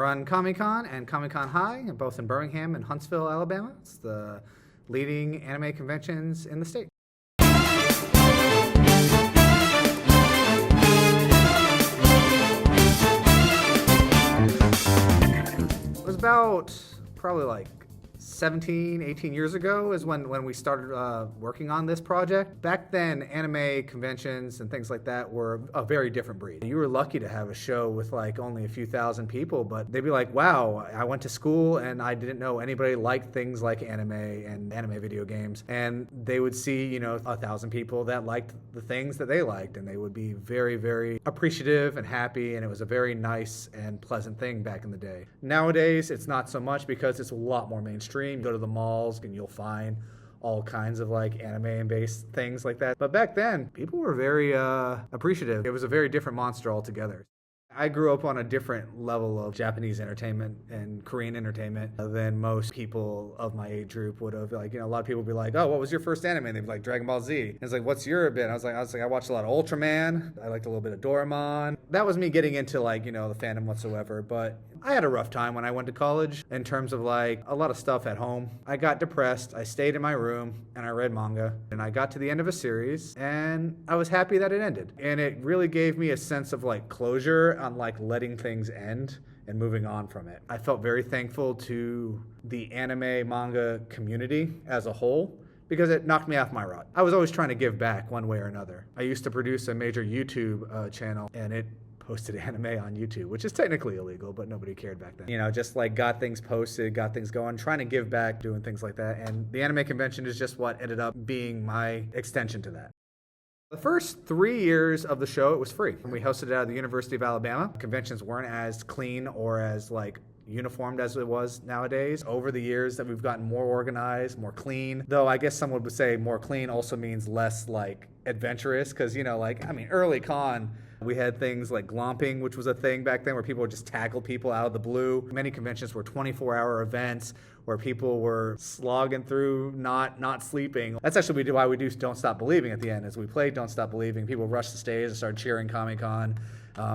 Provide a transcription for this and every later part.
run Comic-Con and Comic-Con High, both in Birmingham and Huntsville, Alabama. It's the leading anime conventions in the state. It was about probably like 17, 18 years ago is when we started working on this project. Back then, anime conventions and things like that were a very different breed. You were lucky to have a show with like only a few thousand people, but they'd be like, wow, I went to school and I didn't know anybody liked things like anime and anime video games. And they would see, 1,000 people that liked the things that they liked, and they would be very, very appreciative and happy, and it was a very nice and pleasant thing back in the day. Nowadays, it's not so much because it's a lot more mainstream. Go to the malls and you'll find all kinds of like anime-based things like that. But back then, people were very appreciative. It was a very different monster altogether. I grew up on a different level of Japanese entertainment and Korean entertainment than most people of my age group would have. Like, a lot of people would be like, oh, what was your first anime? And they'd be like, Dragon Ball Z. And it's like, what's your bit? I was like, I watched a lot of Ultraman. I liked a little bit of Doraemon. That was me getting into like, the fandom whatsoever. But I had a rough time when I went to college in terms of like a lot of stuff at home. I got depressed. I stayed in my room and I read manga. And I got to the end of a series and I was happy that it ended. And it really gave me a sense of like closure on like letting things end and moving on from it. I felt very thankful to the anime manga community as a whole because it knocked me off my rut. I was always trying to give back one way or another. I used to produce a major YouTube channel and it posted anime on YouTube, which is technically illegal, but nobody cared back then. Just like got things posted, got things going, trying to give back, doing things like that. And the anime convention is just what ended up being my extension to that. The first 3 years of the show, it was free. We hosted it at the University of Alabama. Conventions weren't as clean or as like uniformed as it was nowadays. Over the years that we've gotten more organized, more clean, though I guess someone would say more clean also means less like adventurous because, early con, we had things like glomping, which was a thing back then where people would just tackle people out of the blue. Many conventions were 24-hour events where people were slogging through, not sleeping. That's actually why we do Don't Stop Believing at the end. As we played Don't Stop Believing, people rushed the stage and started cheering Comic-Con.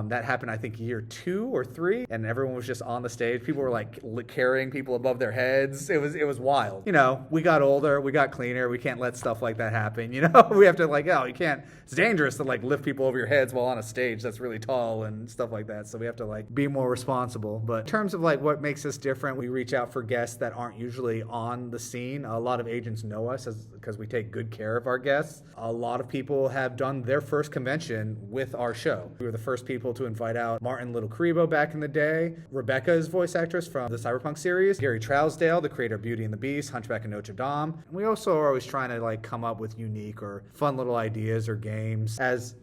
That happened, I think, year 2 or 3, and everyone was just on the stage. People were like carrying people above their heads. It was wild. We got older, we got cleaner. We can't let stuff like that happen. We have to you can't. It's dangerous to like lift people over your heads while on a stage that's really tall and stuff like that. So we have to like be more responsible. But in terms of like what makes us different, we reach out for guests that aren't usually on the scene. A lot of agents know us because we take good care of our guests. A lot of people have done their first convention with our show. We were the first people to invite out Martin Little Karibo back in the day, Rebecca's voice actress from the Cyberpunk series, Gary Trousdale, the creator of Beauty and the Beast, Hunchback of Notre Dame. And we also are always trying to like come up with unique or fun little ideas or games as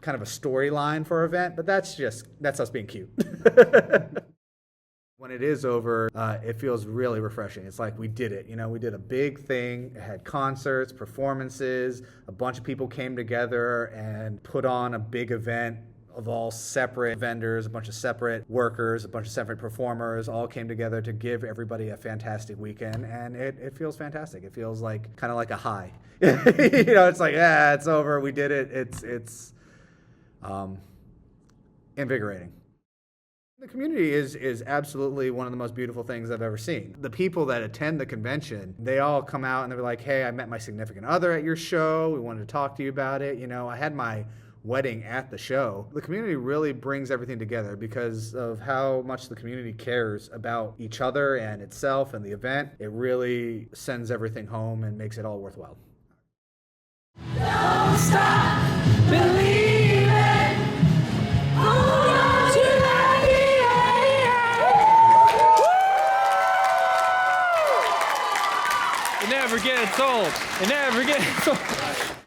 kind of a storyline for our event, but that's us being cute. When it is over, it feels really refreshing. It's like we did it. We did a big thing. It had concerts, performances. A bunch of people came together and put on a big event of all separate vendors, a bunch of separate workers, a bunch of separate performers, all came together to give everybody a fantastic weekend, and it feels fantastic. It feels like kind of like a high. It's like, yeah, it's over, we did it. It's invigorating. The community is absolutely one of the most beautiful things I've ever seen. The people that attend the convention, they all come out and they're like, hey, I met my significant other at your show. We wanted to talk to you about it. I had my wedding at the show. The community really brings everything together because of how much the community cares about each other and itself and the event. It really sends everything home and makes it all worthwhile. Don't stop believing. Hold on to that It never gets old. It never gets old.